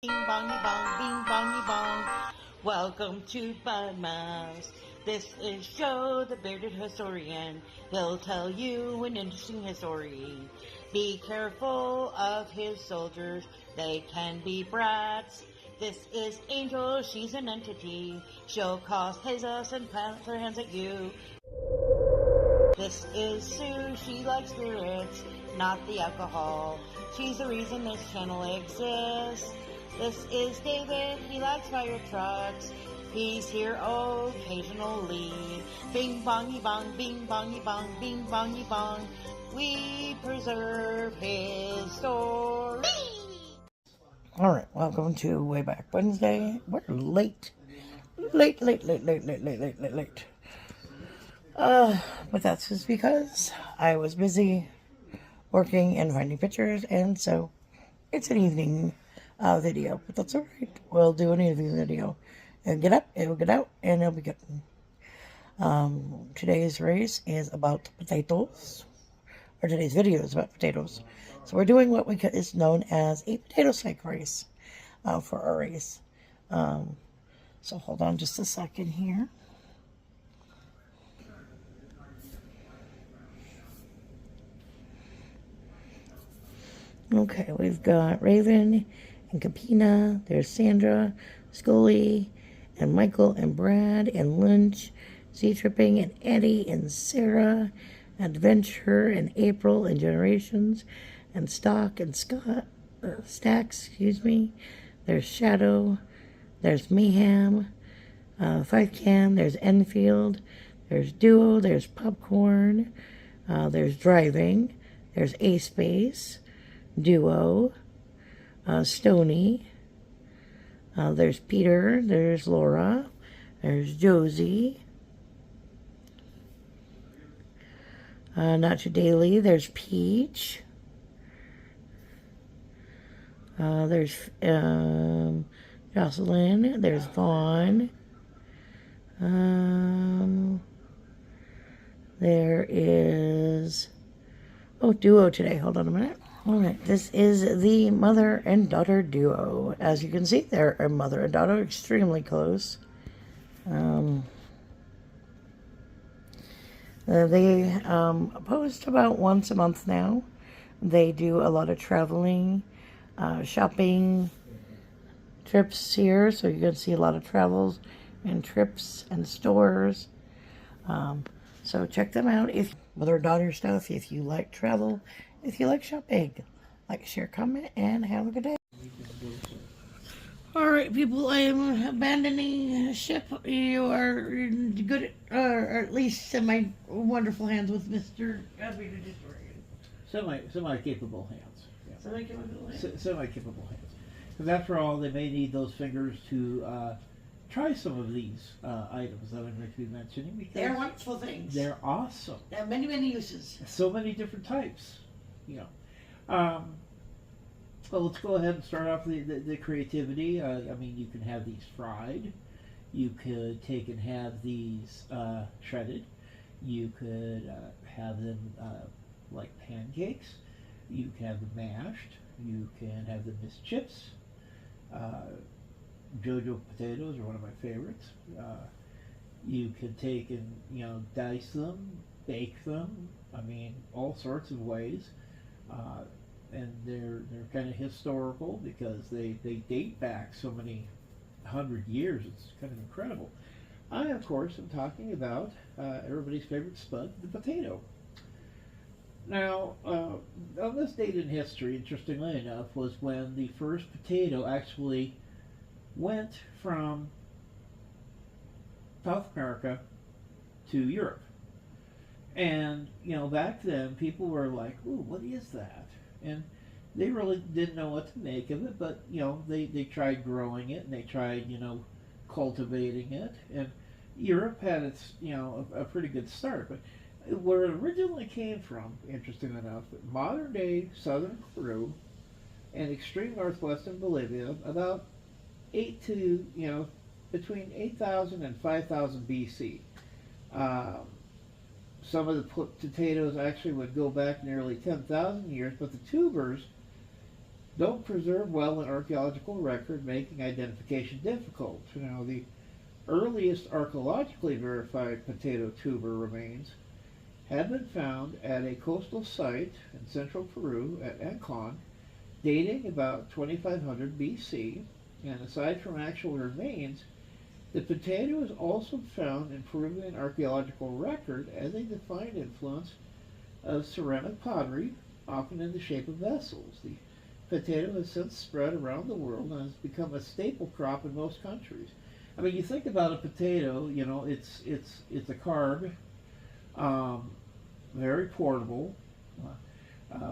Bing bongy bong, bing bongy bong. Welcome to Bud Mouse. This is Joe, the bearded historian. He'll tell you an interesting history. Be careful of his soldiers, they can be brats. This is Angel, she's an entity. She'll cause chaos and plant her hands at you. This is Sue, she likes spirits, not the alcohol. She's the reason this channel exists. This is David, he likes fire trucks. He's here occasionally. Bing bongy bong, bing bongy bong, bing bongy bong. We preserve his story. Alright, welcome to Wayback Wednesday. We're late. Late. But that's just because I was busy working and finding pictures, and so it's an evening video. But that's alright. We'll do an evening video. It'll get up, it'll get out, and it'll be good. Today's race is about potatoes. Or today's video is about potatoes. So we're doing what is known as a potato sack race for our race. So hold on just a second here. Okay, we've got Raven and Capina. There's Sandra, Scully, and Michael, and Brad, and Lynch, Z-Tripping, and Eddie, and Sarah, Adventure, and April, and Generations, and Stock, and Scott, Stacks, There's Shadow, there's Mayhem, 5Can, there's Enfield, there's Duo, there's Popcorn, there's Driving, there's A-Space, Duo, Stony, there's Peter, there's Laura, there's Josie, Nacho Daily, there's Peach, there's Jocelyn, there's Vaughn, there is, Duo today, hold on a minute. Alright, this is the mother and daughter duo. As you can see, they're a mother and daughter, extremely close. They post about once a month now. They do a lot of traveling, shopping trips here, so you're going to see a lot of travels and trips and stores. So check them out if mother and daughter stuff, if you like travel, if you like shopping. Like, share, comment, and have a good day. Alright, people, I am abandoning ship. You are good, or at least in my wonderful hands with Mr. Semi-capable hands. Yeah. Semi-capable hands. Semi-capable hands. Because after all, they may need those fingers to try some of these items that I'm going to be mentioning. Because they're wonderful things. They're awesome. They have many, many uses. So many different types. Well, let's go ahead and start off the creativity. I mean, you can have these fried. You could take and have these shredded. You could have them like pancakes. You can have them mashed. You can have them as chips. JoJo potatoes are one of my favorites. You could take and dice them, bake them. I mean, all sorts of ways. And they're kind of historical because they date back so many hundred years. It's kind of incredible. I, of course, am talking about everybody's favorite spud, the potato. Now, on this date in history, interestingly enough, was when the first potato actually went from South America to Europe. And, back then, people were like, ooh, what is that? And they really didn't know what to make of it, but, they tried growing it, and they tried, cultivating it. And Europe had its, a pretty good start. But where it originally came from, interestingly enough, modern-day southern Peru and extreme northwestern Bolivia, about between 8,000 and 5,000 BC. Some of the potatoes actually would go back nearly 10,000 years, but the tubers don't preserve well in archaeological record, making identification difficult. Now, the earliest archaeologically verified potato tuber remains have been found at a coastal site in central Peru at Ancon, dating about 2500 BC. And aside from actual remains, the potato is also found in Peruvian archaeological record as a defined influence of ceramic pottery, often in the shape of vessels. The potato has since spread around the world and has become a staple crop in most countries. I mean, you think about a potato, you know, it's a carb, very portable.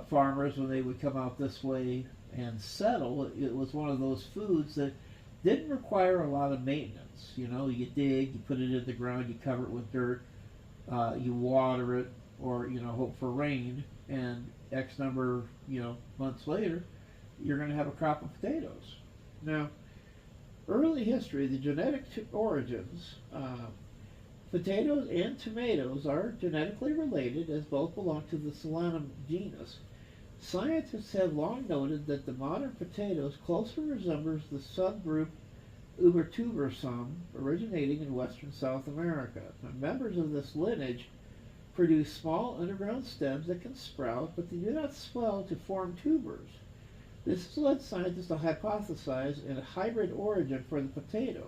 Farmers, when they would come out this way and settle, it was one of those foods that didn't require a lot of maintenance. You know, you dig, you put it in the ground, you cover it with dirt, you water it, or you know, hope for rain, and X number, you know, months later, you're going to have a crop of potatoes. Now, early history, the genetic origins. Potatoes and tomatoes are genetically related as both belong to the Solanum genus. Scientists have long noted that the modern potatoes closely resembles the subgroup Ubertubersum, originating in western South America. Now, members of this lineage produce small underground stems that can sprout, but they do not swell to form tubers. This has led scientists to hypothesize a hybrid origin for the potato.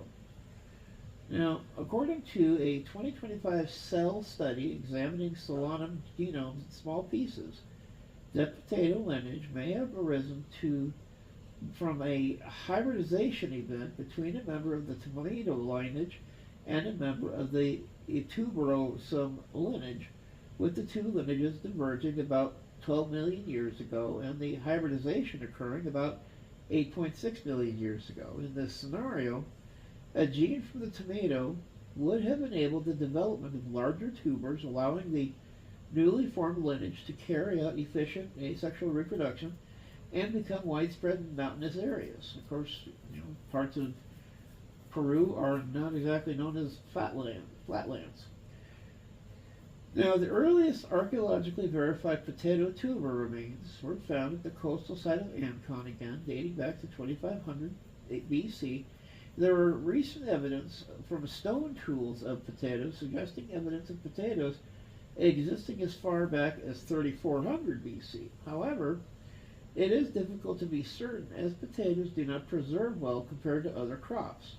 Now, according to a 2025 Cell study examining Solanum genomes in small pieces, the potato lineage may have arisen from a hybridization event between a member of the tomato lineage and a member of the tuberosum lineage, with the two lineages diverging about 12 million years ago and the hybridization occurring about 8.6 million years ago. In this scenario, a gene from the tomato would have enabled the development of larger tubers, allowing the newly formed lineage to carry out efficient asexual reproduction and become widespread in mountainous areas. Of course, you know, parts of Peru are not exactly known as flatlands. Now, the earliest archaeologically verified potato tuber remains were found at the coastal site of Ancon, again, dating back to 2500 BC. There were recent evidence from stone tools of potatoes suggesting evidence of potatoes existing as far back as 3400 BC. However, it is difficult to be certain as potatoes do not preserve well compared to other crops.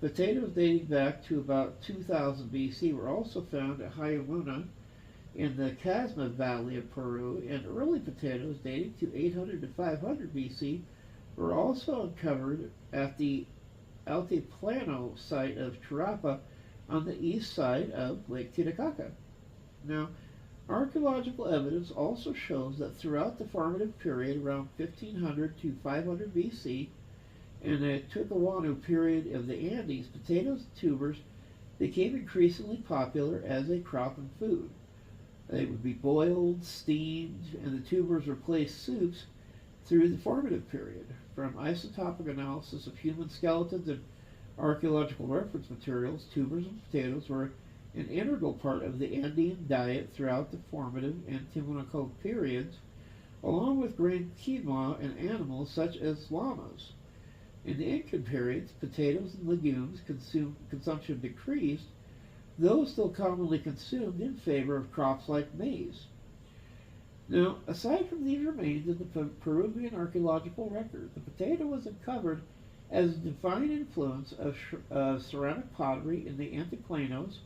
Potatoes dating back to about 2000 BC were also found at Hayamuna in the Casma Valley of Peru, and early potatoes dating to 800 to 500 BC were also uncovered at the Altiplano site of Charapa on the east side of Lake Titicaca. Now, archaeological evidence also shows that throughout the formative period around 1500 to 500 BC, in the Tucahuano period of the Andes, potatoes and tubers became increasingly popular as a crop and food. They would be boiled, steamed, and the tubers replaced soups through the formative period. From isotopic analysis of human skeletons and archaeological reference materials, tubers and potatoes were an integral part of the Andean diet throughout the formative and Tiwanaku periods, along with grain quinoa and animals such as llamas. In the Incan periods, potatoes and legumes consumption decreased, though still commonly consumed in favor of crops like maize. Now, aside from these remains in the Peruvian archaeological record, the potato was uncovered as a defined influence of ceramic pottery in the antiplanos,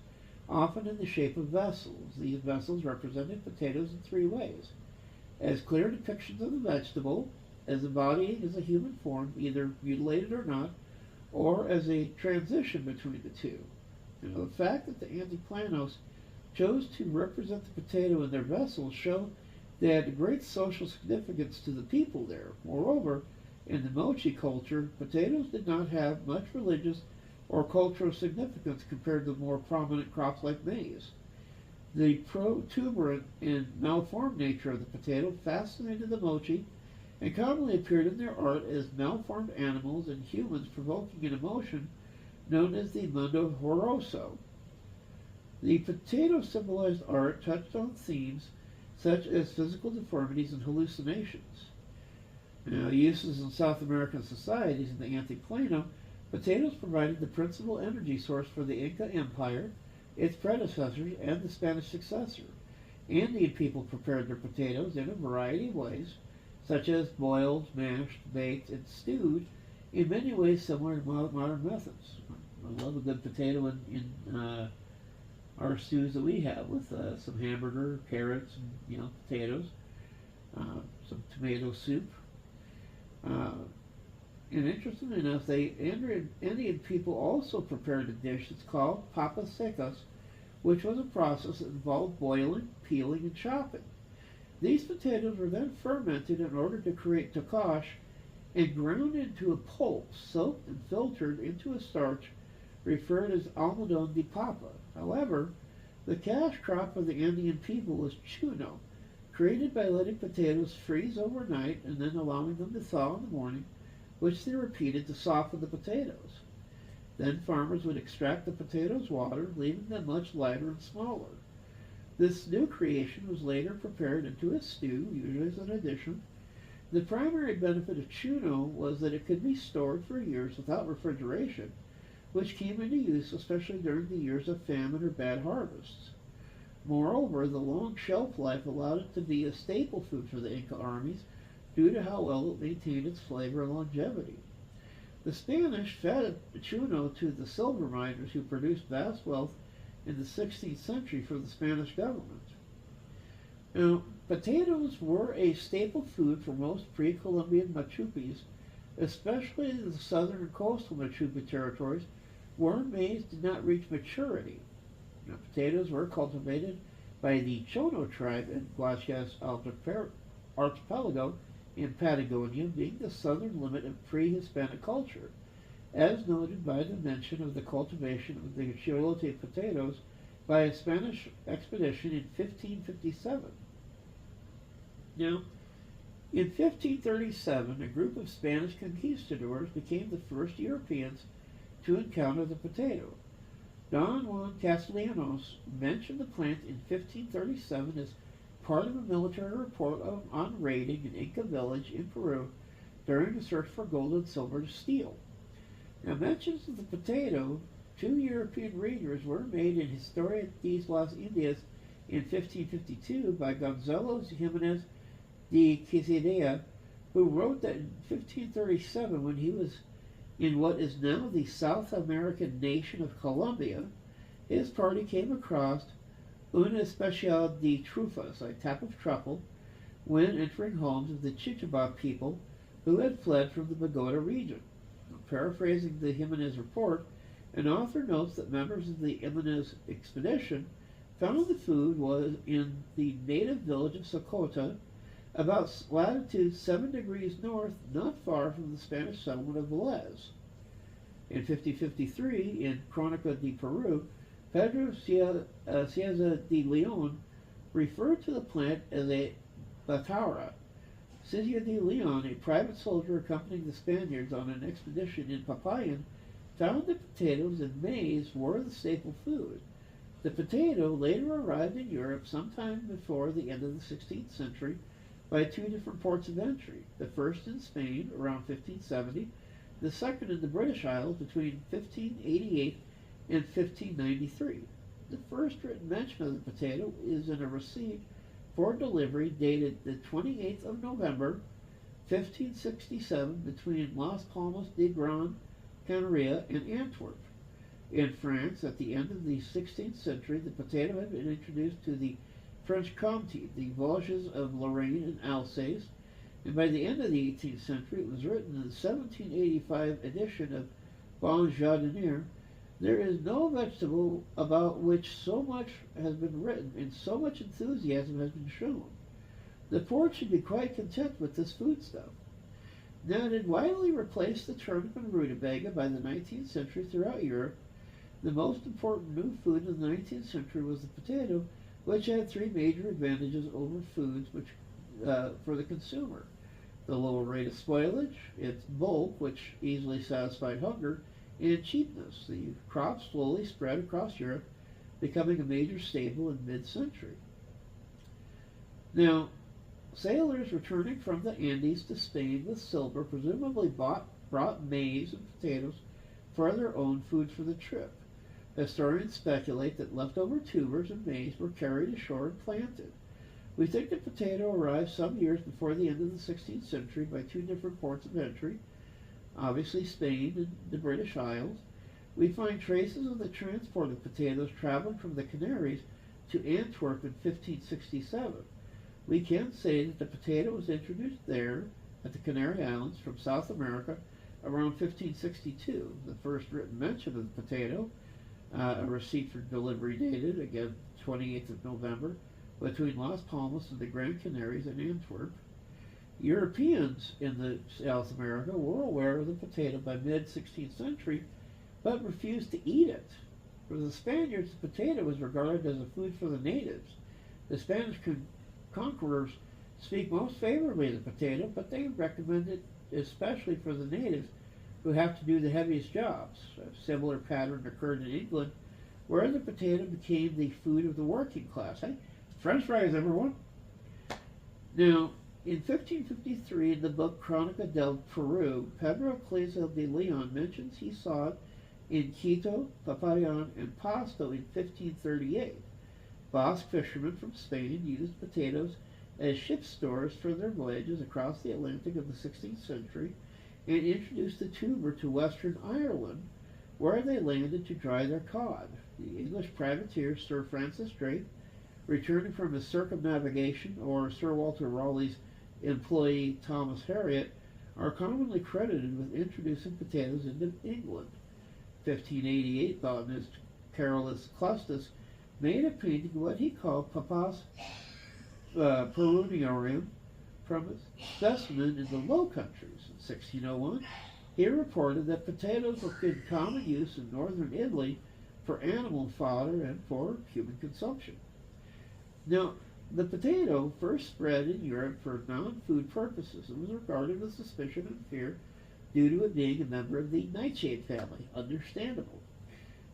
often in the shape of vessels. These vessels represented potatoes in three ways: as clear depictions of the vegetable, as embodying as a human form, either mutilated or not, or as a transition between the two. You know, the fact that the antiplanos chose to represent the potato in their vessels show they had great social significance to the people there. Moreover, in the Mochi culture, potatoes did not have much religious or cultural significance compared to more prominent crops like maize. The protuberant and malformed nature of the potato fascinated the Mochi and commonly appeared in their art as malformed animals and humans provoking an emotion known as the mundo horroso. The potato symbolized art touched on themes such as physical deformities and hallucinations. Now, uses in South American societies in the Antiplano, potatoes provided the principal energy source for the Inca Empire, its predecessors, and the Spanish successor. Andean people prepared their potatoes in a variety of ways, such as boiled, mashed, baked, and stewed, in many ways similar to modern methods. I love a good potato in our stews that we have with some hamburger, carrots, and potatoes, some tomato soup. And interestingly enough, Indian people also prepared a dish that's called papas secas, which was a process that involved boiling, peeling, and chopping. These potatoes were then fermented in order to create tocash and ground into a pulp, soaked and filtered into a starch referred as almidón de papa. However, the cash crop of the Andean people was chuno, created by letting potatoes freeze overnight and then allowing them to thaw in the morning, which they repeated to soften the potatoes. Then farmers would extract the potatoes' water, leaving them much lighter and smaller. This new creation was later prepared into a stew, usually as an addition. The primary benefit of chuno was that it could be stored for years without refrigeration, which came into use especially during the years of famine or bad harvests. Moreover, the long shelf life allowed it to be a staple food for the Inca armies due to how well it maintained its flavor and longevity. The Spanish fed chuno to the silver miners who produced vast wealth in the 16th century for the Spanish government. Now, potatoes were a staple food for most pre-Columbian Machupis, especially in the southern and coastal Machupi territories, where maize did not reach maturity. Now, potatoes were cultivated by the Chono tribe in Guayas Archipelago in Patagonia, being the southern limit of pre-Hispanic culture, as noted by the mention of the cultivation of the chilote potatoes by a Spanish expedition in 1557. Now, in 1537, a group of Spanish conquistadors became the first Europeans to encounter the potato. Don Juan Castellanos mentioned the plant in 1537 as part of a military report on raiding an Inca village in Peru during the search for gold and silver to steal. Now, mentions of the potato to European readers were made in Historia de las Indias in 1552 by Gonzalo Jimenez de Quesada, who wrote that in 1537, when he was in what is now the South American nation of Colombia, his party came across una especial de trufas, a type of truffle, when entering homes of the Chichaba people who had fled from the Bogota region. Paraphrasing the Jimenez report, an author notes that members of the Jimenez expedition found the food was in the native village of Socota, about latitude 7 degrees north, not far from the Spanish settlement of Velez. In 1553, in Crónica de Peru, Pedro Cieza de Leon referred to the plant as a batara. Cieza de Leon, a private soldier accompanying the Spaniards on an expedition in Papayan, found that potatoes and maize were the staple food. The potato later arrived in Europe sometime before the end of the 16th century by two different ports of entry, the first in Spain around 1570, the second in the British Isles between 1588 and 1593. The first written mention of the potato is in a receipt for delivery dated the 28th of November, 1567, between Las Palmas de Gran Canaria and Antwerp. In France, at the end of the 16th century, the potato had been introduced to the Franche-Comté, the Vosges of Lorraine and Alsace, and by the end of the 18th century it was written in the 1785 edition of Bon Jardinier, "There is no vegetable about which so much has been written and so much enthusiasm has been shown. The poor should be quite content with this foodstuff." Now, it had widely replaced the turnip and rutabaga by the 19th century throughout Europe. The most important new food in the 19th century was the potato, which had three major advantages over foods for the consumer: the lower rate of spoilage, its bulk, which easily satisfied hunger, and cheapness. The crop slowly spread across Europe, becoming a major staple in mid-century. Now, sailors returning from the Andes to Spain with silver presumably brought maize and potatoes for their own food for the trip. Historians speculate that leftover tubers and maize were carried ashore and planted. We think the potato arrived some years before the end of the 16th century by two different ports of entry, obviously Spain and the British Isles. We find traces of the transport of potatoes traveling from the Canaries to Antwerp in 1567. We can say that the potato was introduced there at the Canary Islands from South America around 1562. The first written mention of the potato, a receipt for delivery dated, again, 28th of November, between Las Palmas and the Grand Canaries in Antwerp. Europeans in South America were aware of the potato by mid-16th century, but refused to eat it. For the Spaniards, the potato was regarded as a food for the natives. The Spanish conquerors speak most favorably of the potato, but they recommend it especially for the natives who have to do the heaviest jobs. A similar pattern occurred in England, where the potato became the food of the working class. Hey, French fries, everyone! Now, in 1553, in the book Crónica del Peru, Pedro Clazel de Leon mentions he saw it in Quito, Popayán, and Pasto in 1538. Basque fishermen from Spain used potatoes as ship stores for their voyages across the Atlantic of the 16th century and introduced the tuber to western Ireland, where they landed to dry their cod. The English privateer Sir Francis Drake, returning from his circumnavigation, or Sir Walter Raleigh's employee Thomas Harriot, are commonly credited with introducing potatoes into England. 1588, botanist Carolus Clustus made a painting of what he called Papas Peruniorium from a specimen in the Low Countries. In 1601, he reported that potatoes were in common use in northern Italy for animal fodder and for human consumption. Now, the potato first spread in Europe for non-food purposes and was regarded with suspicion and fear due to it being a member of the nightshade family. Understandable.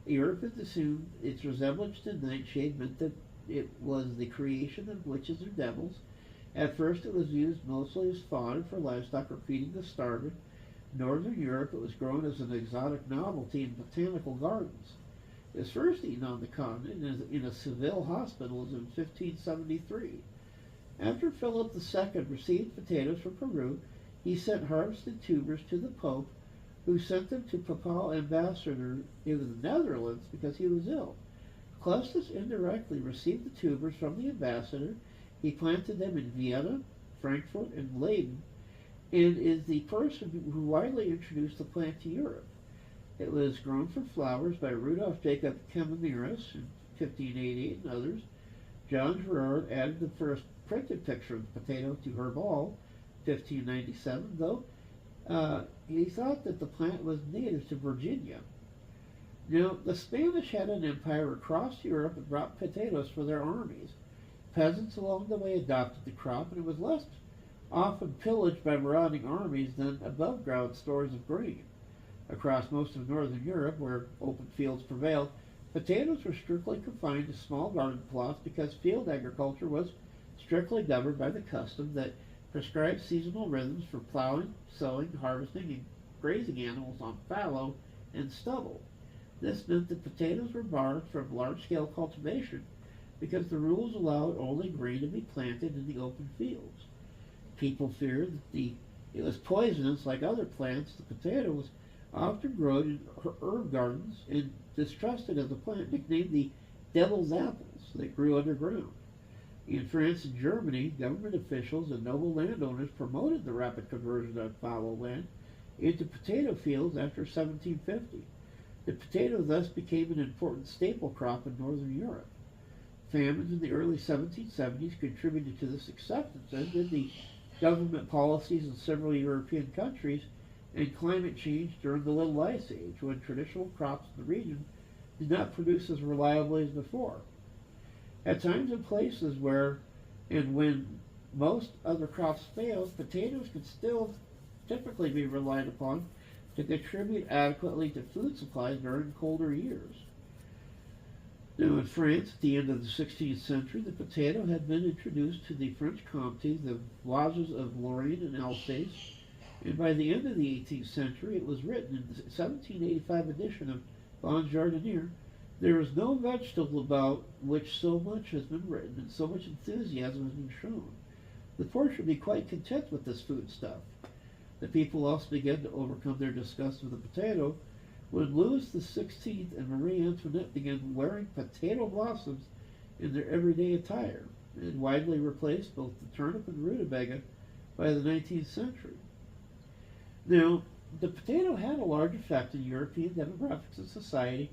Europeans assumed its resemblance to nightshade meant that it was the creation of witches or devils. At first it was used mostly as fodder for livestock or feeding the starving. In Northern Europe it was grown as an exotic novelty in botanical gardens. It was first eaten on the continent in a Seville hospital in 1573. After Philip II received potatoes from Peru, he sent harvested tubers to the Pope, who sent them to Papal ambassador in the Netherlands because he was ill. Clustus indirectly received the tubers from the ambassador. He planted them in Vienna, Frankfurt, and Leyden, and is the person who widely introduced the plant to Europe. It was grown for flowers by Rudolf Jacob Kamenieris in 1588 and others. John Gerard added the first printed picture of the potato to Herbal, 1597, though he thought that the plant was native to Virginia. Now, the Spanish had an empire across Europe and brought potatoes for their armies. Peasants along the way adopted the crop, and it was less often pillaged by marauding armies than above-ground stores of grain. Across most of northern Europe, where open fields prevailed, potatoes were strictly confined to small garden plots because field agriculture was strictly governed by the custom that prescribed seasonal rhythms for plowing, sowing, harvesting, and grazing animals on fallow and stubble. This meant that potatoes were barred from large-scale cultivation because the rules allowed only grain to be planted in the open fields. People feared that it was poisonous like other plants. The potato was often grown in herb gardens and distrusted as a plant, nicknamed the devil's apples that grew underground. In France and Germany, government officials and noble landowners promoted the rapid conversion of fallow land into potato fields after 1750. The potato thus became an important staple crop in northern Europe. Famines in the early 1770s contributed to this acceptance, as did the government policies in several European countries, and climate change during the Little Ice Age, when traditional crops in the region did not produce as reliably as before. At times and places where and when most other crops failed, potatoes could still typically be relied upon to contribute adequately to food supplies during colder years. Now, in France, at the end of the 16th century, the potato had been introduced to the French comtés, the villages of Lorraine and Alsace, and by the end of the 18th century, it was written in the 1785 edition of Bon Jardinier, there is no vegetable about which so much has been written and so much enthusiasm has been shown. The poor should be quite content with this foodstuff. The people also began to overcome their disgust with the potato when Louis XVI and Marie Antoinette began wearing potato blossoms in their everyday attire, and widely replaced both the turnip and rutabaga by the 19th century. Now, the potato had a large effect in European demographics and society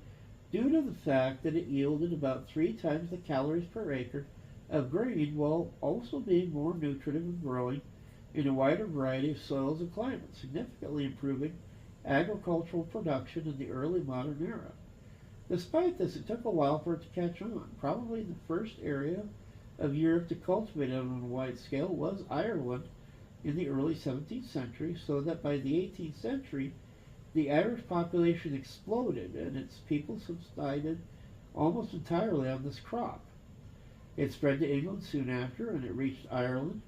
due to the fact that it yielded about 3 times the calories per acre of grain while also being more nutritive and growing in a wider variety of soils and climates, significantly improving agricultural production in the early modern era. Despite this, it took a while for it to catch on. Probably the first area of Europe to cultivate it on a wide scale was Ireland in the early 17th century, so that by the 18th century, the Irish population exploded and its people subsisted almost entirely on this crop. It spread to England soon after, and it reached Ireland,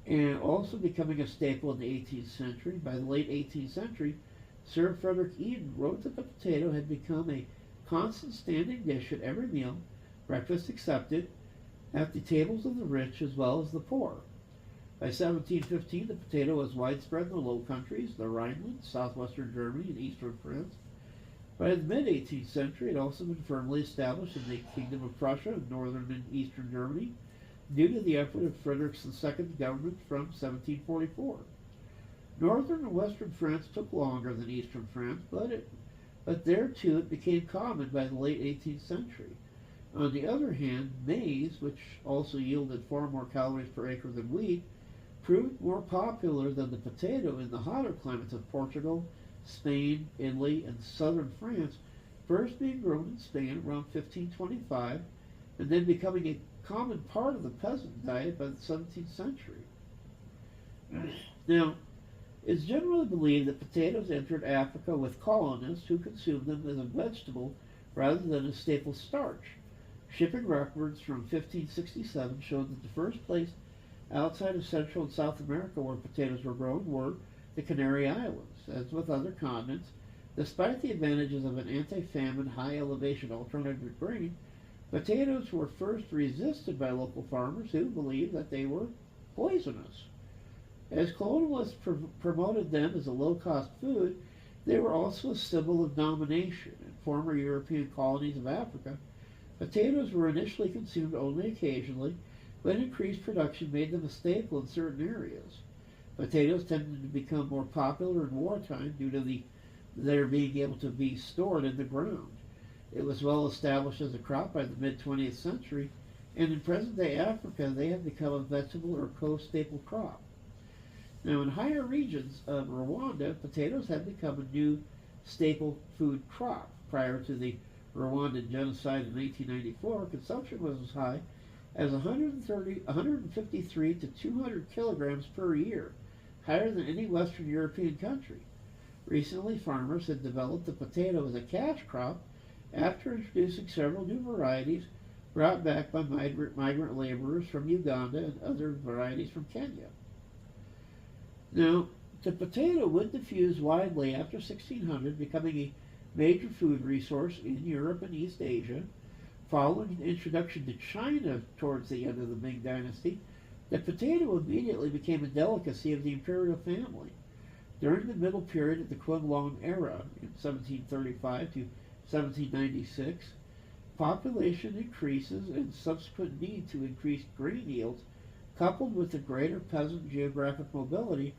and also becoming a staple in the 18th century. By the late 18th century, Sir Frederick Eden wrote that the potato had become a constant standing dish at every meal, breakfast excepted, at the tables of the rich as well as the poor. By 1715, the potato was widespread in the Low Countries, the Rhineland, southwestern Germany, and eastern France. By the mid-18th century, it had also been firmly established in the Kingdom of Prussia and northern and eastern Germany, due to the effort of Frederick II's government from 1744. Northern and western France took longer than eastern France, but there too it became common by the late 18th century. On the other hand, maize, which also yielded far more calories per acre than wheat, proved more popular than the potato in the hotter climates of Portugal, Spain, Italy, and southern France, first being grown in Spain around 1525, and then becoming a common part of the peasant diet by the 17th century. Now, it's generally believed that potatoes entered Africa with colonists who consumed them as a vegetable rather than a staple starch. Shipping records from 1567 showed that the first place outside of Central and South America where potatoes were grown were the Canary Islands. As with other continents, despite the advantages of an anti-famine, high-elevation alternative to grain, potatoes were first resisted by local farmers who believed that they were poisonous. As colonialists promoted them as a low-cost food, they were also a symbol of domination. In former European colonies of Africa, potatoes were initially consumed only occasionally, but increased production made them a staple in certain areas. Potatoes tended to become more popular in wartime due to their being able to be stored in the ground. It was well established as a crop by the mid-20th century, and in present-day Africa they have become a vegetable or co-staple crop. Now, in higher regions of Rwanda, potatoes have become a new staple food crop. Prior to the Rwandan genocide in 1894, consumption was as high as 153 to 200 kilograms per year, higher than any Western European country. Recently, farmers had developed the potato as a cash crop after introducing several new varieties brought back by migrant laborers from Uganda and other varieties from Kenya. Now, the potato would diffuse widely after 1600, becoming a major food resource in Europe and East Asia. Following the introduction to China towards the end of the Ming Dynasty, the potato immediately became a delicacy of the imperial family. During the middle period of the Qianlong era, in 1735 to 1796, population increases and subsequent need to increase grain yields, coupled with the greater peasant geographic mobility,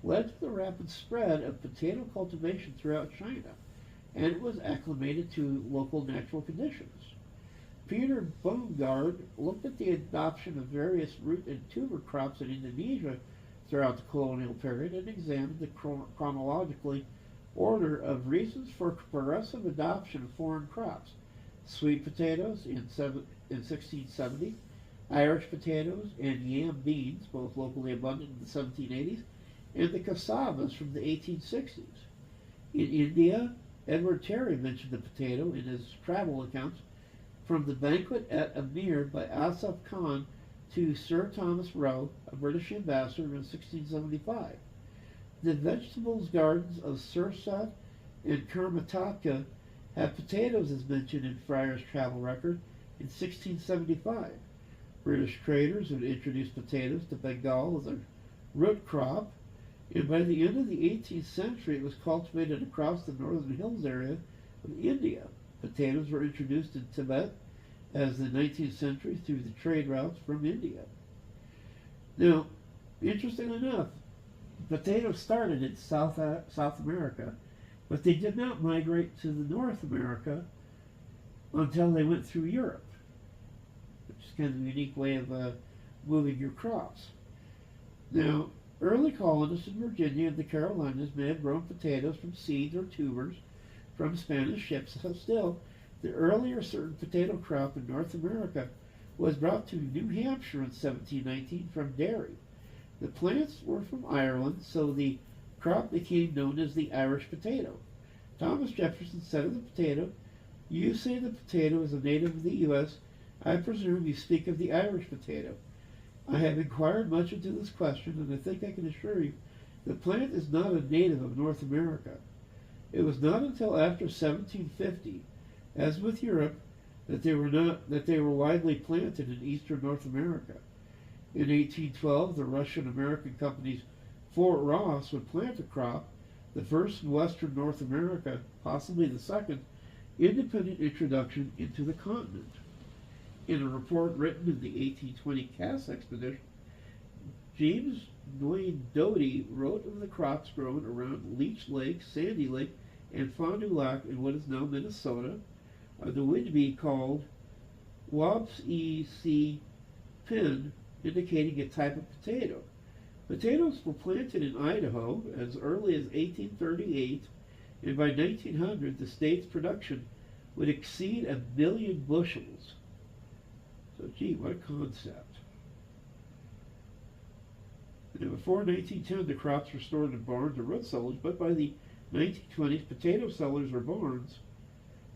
led to the rapid spread of potato cultivation throughout China, and it was acclimated to local natural conditions. Peter Bongard looked at the adoption of various root and tuber crops in Indonesia throughout the colonial period and examined the chronologically order of reasons for progressive adoption of foreign crops. Sweet potatoes in 1670, Irish potatoes and yam beans, both locally abundant in the 1780s, and the cassavas from the 1860s. In India, Edward Terry mentioned the potato in his travel accounts, from the banquet at Amir by Asaf Khan to Sir Thomas Roe, a British ambassador in 1675. The vegetables gardens of Sursat and Karnataka have potatoes as mentioned in Fryer's travel record in 1675. British traders had introduced potatoes to Bengal as a root crop, and by the end of the 18th century it was cultivated across the northern hills area of India. Potatoes were introduced in Tibet as the 19th century through the trade routes from India. Now, interestingly enough, potatoes started in South America, but they did not migrate to the North America until they went through Europe, which is kind of a unique way of moving your crops. Now, early colonists in Virginia and the Carolinas may have grown potatoes from seeds or tubers from Spanish ships. Still, the earlier certain potato crop in North America was brought to New Hampshire in 1719 from Derry. The plants were from Ireland, so the crop became known as the Irish potato. Thomas Jefferson said of the potato, "You say the potato is a native of the U.S. I presume you speak of the Irish potato. I have inquired much into this question, and I think I can assure you the plant is not a native of North America. It was not until after 1750, as with Europe, that they were widely planted in eastern North America. In 1812, the Russian-American companies Fort Ross would plant a crop, the first in western North America, possibly the second, independent introduction into the continent." In a report written in the 1820 Cass expedition, James Noyne Doty wrote of the crops grown around Leech Lake, Sandy Lake, and Fond du Lac in what is now Minnesota, the Whidbey called Wapsi pin, indicating a type of potato. Potatoes were planted in Idaho as early as 1838, and by 1900 the state's production would exceed 1 million bushels. So, gee, what a concept. Now, before 1910, the crops were stored in barns or root cellars, but by the 1920s, potato cellars or barns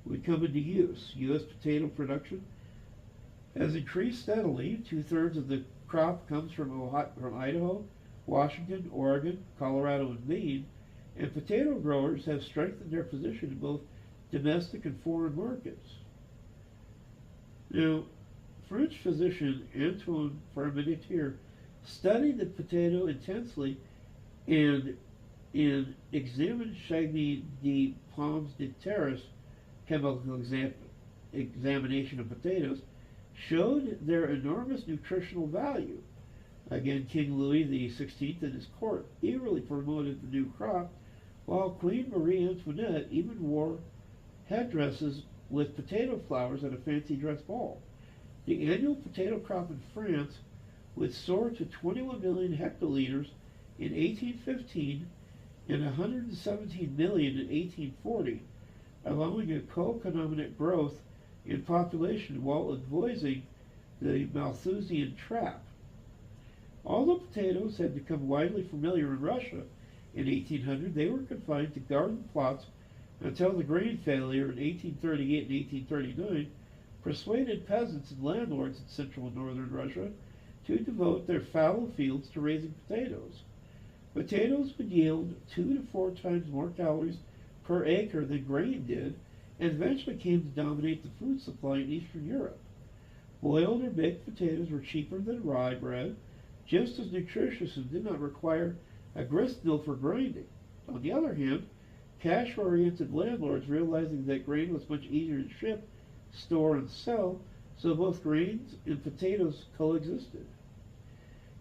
would come into use. U.S. potato production has increased steadily. 2/3 of the crop comes from Idaho, Washington, Oregon, Colorado, and Maine, and potato growers have strengthened their position in both domestic and foreign markets. Now, French physician Antoine Parmentier studied the potato intensely and in Examen Chimie de Pommes de Terre, chemical examination of potatoes, showed their enormous nutritional value. Again, King Louis XVI and his court eagerly promoted the new crop, while Queen Marie Antoinette even wore headdresses with potato flowers at a fancy dress ball. The annual potato crop in France would soar to 21 million hectoliters in 1815 and 117 million in 1840, allowing a co-economic growth in population while avoiding the Malthusian trap. Although potatoes had become widely familiar in Russia in 1800, they were confined to garden plots until the grain failure in 1838 and 1839 persuaded peasants and landlords in central and northern Russia to devote their fallow fields to raising potatoes. Potatoes would yield 2 to 4 times more calories per acre than grain did, and eventually came to dominate the food supply in Eastern Europe. Boiled or baked potatoes were cheaper than rye bread, just as nutritious and did not require a grist mill for grinding. On the other hand, cash-oriented landlords, realizing that grain was much easier to ship, store, and sell, so both grains and potatoes coexisted.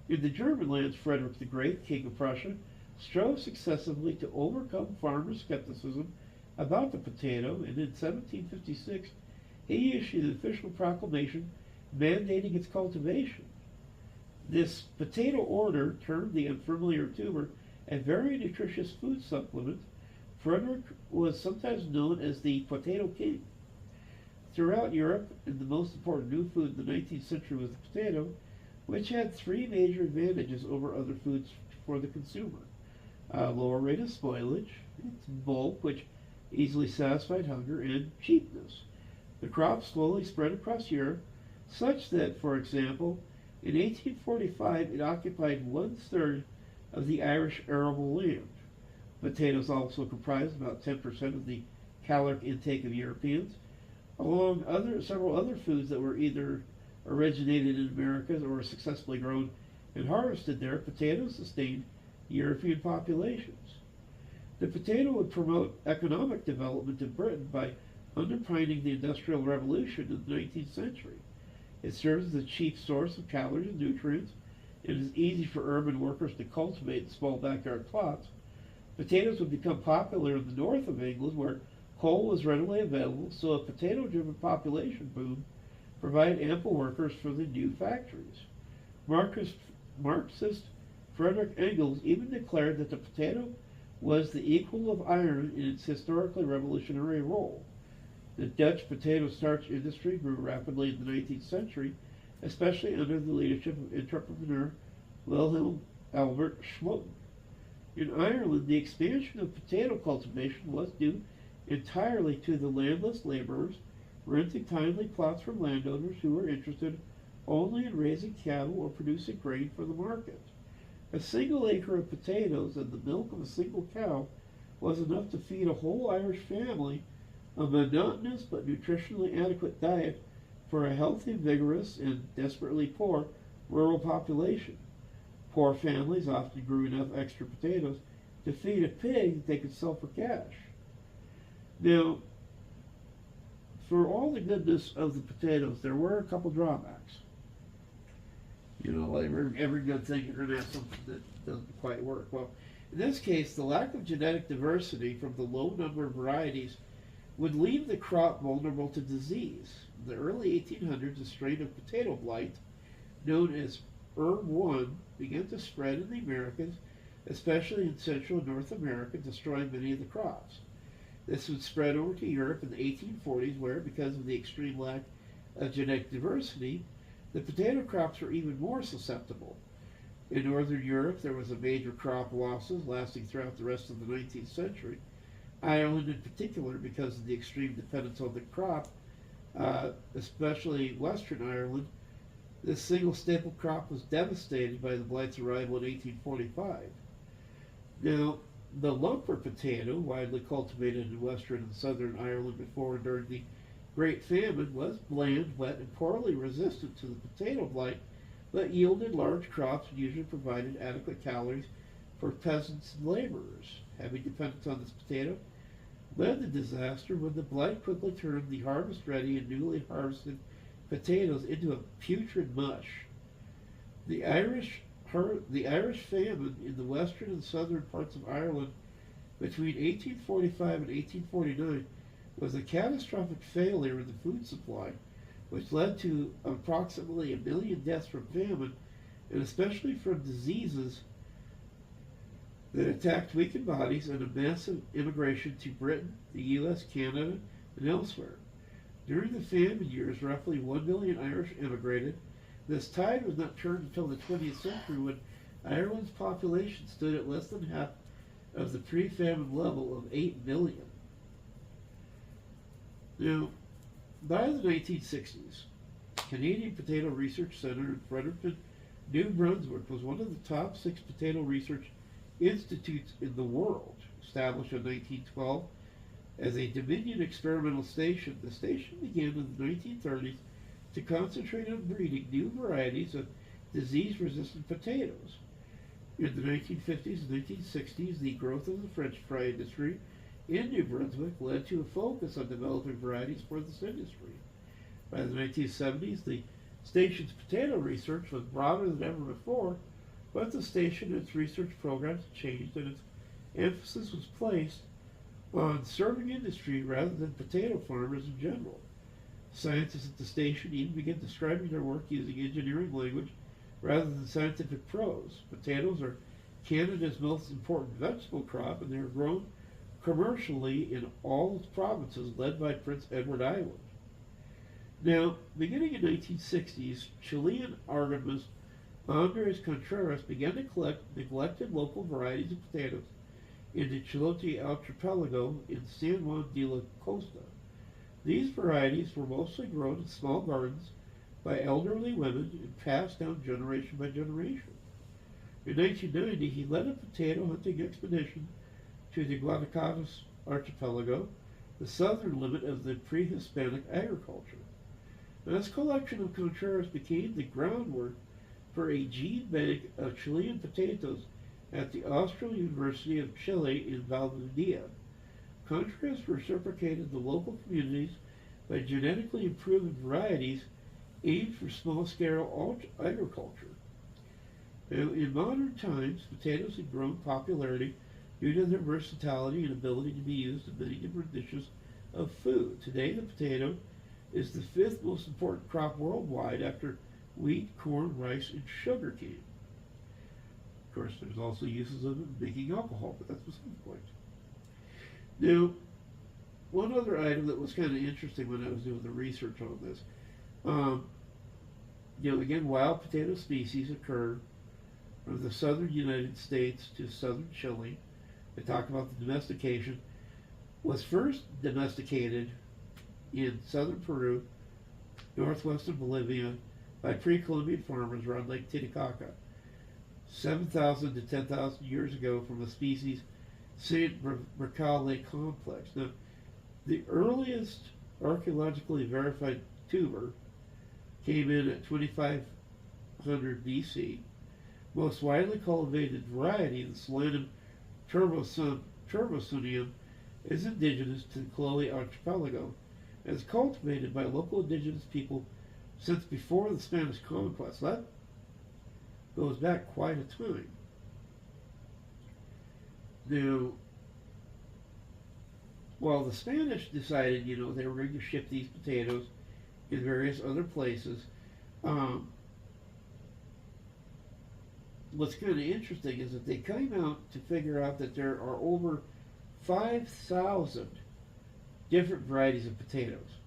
In the German lands, Frederick the Great, King of Prussia, strove successively to overcome farmer skepticism about the potato, and in 1756 he issued an official proclamation mandating its cultivation. This potato order, termed the unfamiliar tuber, a very nutritious food supplement, Frederick was sometimes known as the Potato King. Throughout Europe, and the most important new food in the 19th century was the potato, which had 3 major advantages over other foods for the consumer. Lower rate of spoilage, its bulk, which easily satisfied hunger, and cheapness. The crop slowly spread across Europe, such that, for example, in 1845 it occupied one-third of the Irish arable land. Potatoes also comprised about 10% of the caloric intake of Europeans, along several other foods that were either originated in America or were successfully grown and harvested there. Potatoes sustained European populations. The potato would promote economic development in Britain by underpinning the Industrial Revolution in the 19th century. It serves as a chief source of calories and nutrients. It is easy for urban workers to cultivate in small backyard plots. Potatoes would become popular in the north of England, where coal was readily available, so a potato-driven population boom provided ample workers for the new factories. Marxist Frederick Engels even declared that the potato was the equal of iron in its historically revolutionary role. The Dutch potato starch industry grew rapidly in the 19th century, especially under the leadership of entrepreneur Wilhelm Albert Schmoten. In Ireland, the expansion of potato cultivation was due entirely to the landless laborers renting tiny plots from landowners who were interested only in raising cattle or producing grain for the market. A single acre of potatoes and the milk of a single cow was enough to feed a whole Irish family a monotonous but nutritionally adequate diet for a healthy, vigorous, and desperately poor rural population. Poor families often grew enough extra potatoes to feed a pig that they could sell for cash. Now, for all the goodness of the potatoes, there were a couple drawbacks. You know, like every good thing, you're going to have something that doesn't quite work. Well, in this case, the lack of genetic diversity from the low number of varieties would leave the crop vulnerable to disease. In the early 1800s, a strain of potato blight known as Herb 1 began to spread in the Americas, especially in Central and North America, destroying many of the crops. This would spread over to Europe in the 1840s, where, because of the extreme lack of genetic diversity, the potato crops were even more susceptible. In Northern Europe, there was a major crop losses lasting throughout the rest of the 19th century. Ireland in particular, because of the extreme dependence on the crop, especially Western Ireland, this single staple crop was devastated by the blight's arrival in 1845. Now, the lumper potato, widely cultivated in Western and Southern Ireland before and during the Great Famine, was bland, wet, and poorly resistant to the potato blight, but yielded large crops and usually provided adequate calories for peasants and laborers. Heavy dependence on this potato led to disaster when the blight quickly turned the harvest-ready and newly harvested potatoes into a putrid mush. The Irish famine in the western and southern parts of Ireland between 1845 and 1849 was a catastrophic failure in the food supply, which led to approximately 1 million deaths from famine, and especially from diseases that attacked weakened bodies, and a massive immigration to Britain, the U.S., Canada, and elsewhere. During the famine years, roughly 1 million Irish immigrated. This tide was not turned until the 20th century, when Ireland's population stood at less than half of the pre-famine level of 8 million. Now, by the 1960s, Canadian Potato Research Center in Fredericton, New Brunswick was one of the top 6 potato research institutes in the world. Established in 1912 as a Dominion experimental station, the station began in the 1930s to concentrate on breeding new varieties of disease-resistant potatoes. In the 1950s and 1960s, the growth of the French fry industry in New Brunswick led to a focus on developing varieties for this industry. By the 1970s, the station's potato research was broader than ever before, but the station and its research programs changed, and its emphasis was placed on serving industry rather than potato farmers in general. Scientists at the station even began describing their work using engineering language rather than scientific prose. Potatoes are Canada's most important vegetable crop, and they are grown commercially in all its provinces, led by Prince Edward Island. Now, beginning in the 1960s, Chilean agronomist Andres Contreras began to collect neglected local varieties of potatoes, in the Chilote archipelago in San Juan de la Costa. These varieties were mostly grown in small gardens by elderly women and passed down generation by generation. In 1990, he led a potato hunting expedition to the Guanacanas archipelago, the southern limit of the pre-Hispanic agriculture. And this collection of Contreras became the groundwork for a gene bank of Chilean potatoes at the Austral University of Chile in Valdivia. Contreras reciprocated the local communities by genetically improving varieties aimed for small-scale agriculture. Now, in modern times, potatoes have grown popularity due to their versatility and ability to be used in many different dishes of food. Today, the potato is the fifth most important crop worldwide after wheat, corn, rice, and sugarcane. Of course, there's also uses of it in making alcohol, but that's beside the point. Now, one other item that was kind of interesting when I was doing the research on this, again, wild potato species occur from the southern United States to southern Chile. They talk about the domestication. Was first domesticated in southern Peru, northwestern Bolivia, by pre-Columbian farmers around Lake Titicaca, 7,000 to 10,000 years ago from the species St. Mercale complex. Now, the earliest archaeologically verified tuber came in at 2500 BC. Most widely cultivated variety, the Solanum turbosunium, is indigenous to the Chile archipelago and is cultivated by local indigenous people since before the Spanish conquest. That goes back quite a time. Now, while the Spanish decided, they were going to ship these potatoes in various other places, what's kind of interesting is that they came out to figure out that there are over 5,000 different varieties of potatoes.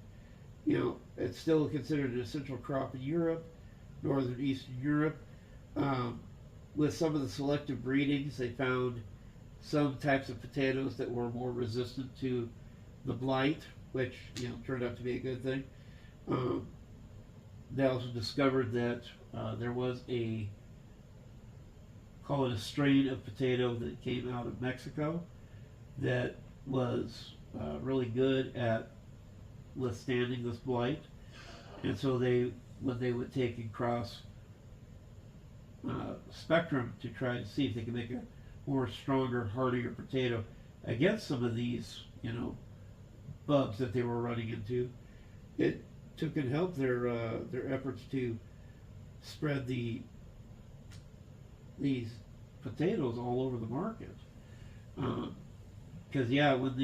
It's still considered an essential crop in Europe, northern Eastern Europe. With some of the selective breedings, they found some types of potatoes that were more resistant to the blight, which turned out to be a good thing. They also discovered that there was call it a strain of potato that came out of Mexico that was really good at withstanding this blight. And so when they would take and cross spectrum to try to see if they could make a more stronger, hardier potato against some of these, bugs that they were running into, it took and helped their efforts to spread these potatoes all over the market. Because when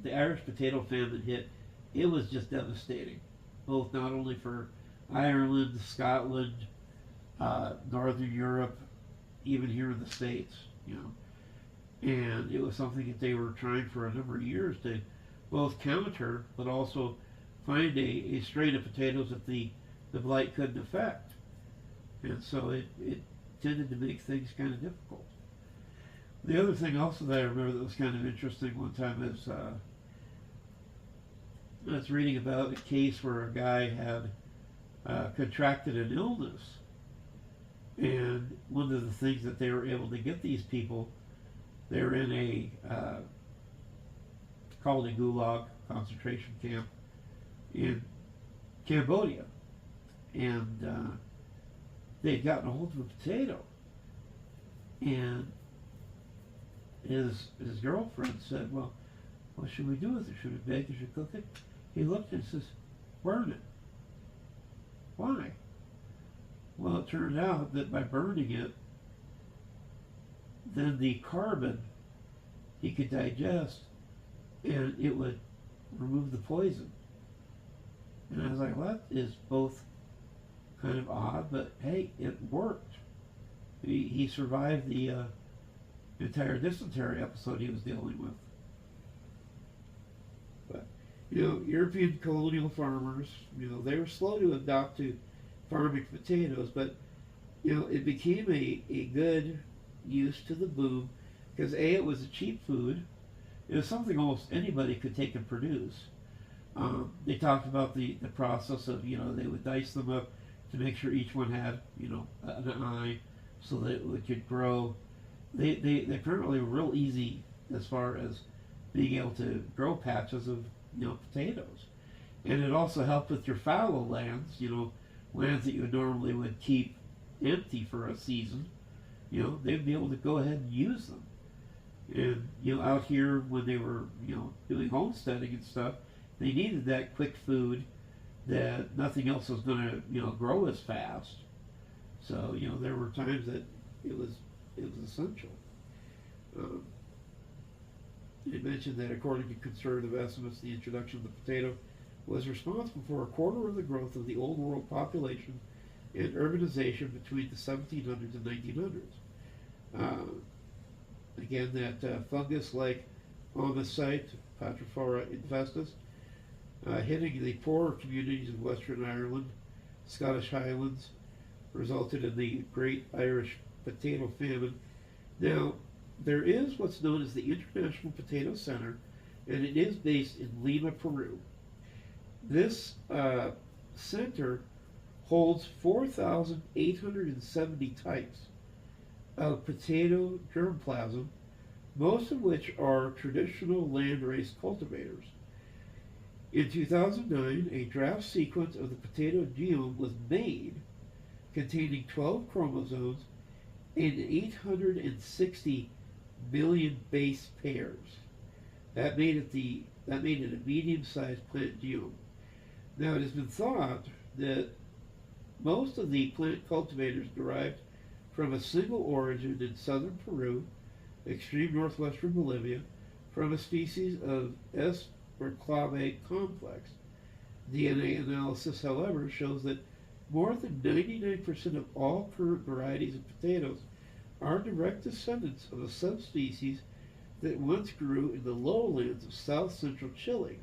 the Irish potato famine hit, it was just devastating, both not only for Ireland, Scotland, Northern Europe, even here in the States, and it was something that they were trying for a number of years to both counter, but also find a strain of potatoes that the blight couldn't affect. And so it tended to make things kind of difficult. The other thing also that I remember that was kind of interesting one time is I was reading about a case where a guy had contracted an illness, and one of the things that they were able to get these people, they were in a called a gulag concentration camp in Cambodia, and they'd gotten a hold of a potato, and his girlfriend said, well, what should we do with it? Should we bake it? Should we cook it? He looked and says, burn it. Why? Well, it turned out that by burning it, then the carbon he could digest, and it would remove the poison. And I was like, well, that is both kind of odd, but hey, it worked. He survived the entire dysentery episode he was dealing with. But, European colonial farmers, they were slow to adopt to farming potatoes, but, it became a good use to the boom because A, it was a cheap food. It was something almost anybody could take and produce. They talked about the process of, they would dice them up to make sure each one had, an eye so that it could grow. They apparently were real easy as far as being able to grow patches of, potatoes. And it also helped with your fallow lands, lands that you normally would keep empty for a season. They'd be able to go ahead and use them. And, out here when they were, doing homesteading and stuff, they needed that quick food that nothing else was going to, grow as fast. So, there were times that it was essential. They mentioned that according to conservative estimates, the introduction of the potato was responsible for a quarter of the growth of the Old World population and urbanization between the 1700s and 1900s. Again, that fungus-like Oomycete, Patrophora infestus, hitting the poorer communities of Western Ireland, Scottish Highlands, resulted in the Great Irish Potato Famine. Now, there is what's known as the International Potato Center, and it is based in Lima, Peru. This center holds 4,870 types of potato germplasm, most of which are traditional landrace cultivators. In 2009, a draft sequence of the potato genome was made containing 12 chromosomes and 860 million base pairs. That made it a medium-sized plant genome. Now, it has been thought that most of the plant cultivators derived from a single origin in southern Peru, extreme northwestern Bolivia, from a species of S. Berklave complex. DNA analysis, however, shows that more than 99% of all current varieties of potatoes are direct descendants of a subspecies that once grew in the lowlands of south central Chile.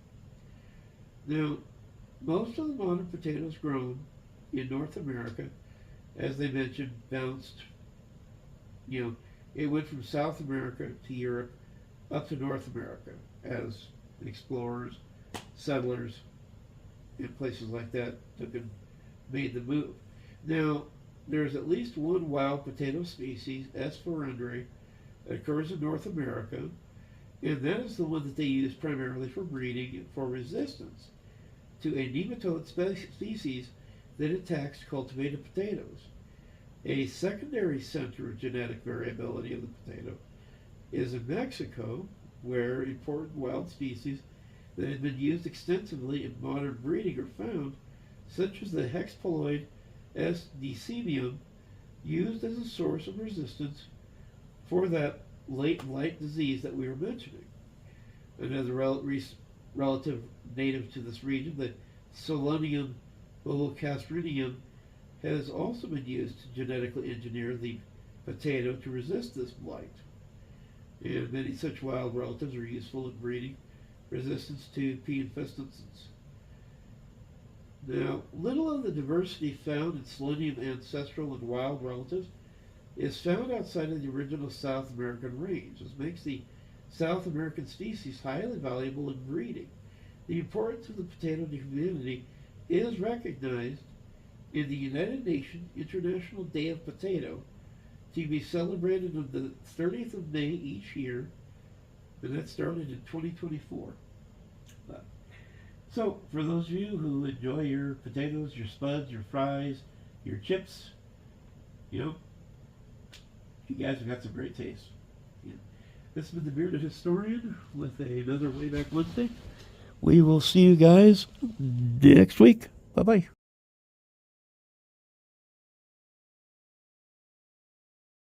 Now, most of the modern potatoes grown in North America, as they mentioned, bounced, it went from South America to Europe up to North America as explorers, settlers, and places like that took and made the move. Now, there's at least one wild potato species, S. floridare, that occurs in North America, and that is the one that they use primarily for breeding and for resistance to a nematode species that attacks cultivated potatoes. A secondary center of genetic variability of the potato is in Mexico, where important wild species that have been used extensively in modern breeding are found, such as the hexaploid S. decimium, used as a source of resistance for that latent light disease that we were mentioning. Another relative native to this region, the Solanum ovocastrinum, has also been used to genetically engineer the potato to resist this blight. And many such wild relatives are useful in breeding resistance to P. infestans. Now, little of the diversity found in selenium ancestral and wild relatives is found outside of the original South American range. This makes the South American species highly valuable in breeding. The importance of the potato to humanity is recognized in the United Nations International Day of Potato, to be celebrated on the 30th of May each year, and that started in 2024. So, for those of you who enjoy your potatoes, your spuds, your fries, your chips, you guys have got some great taste. This has been the Bearded Historian with another Wayback Wednesday. We will see you guys next week. Bye-bye.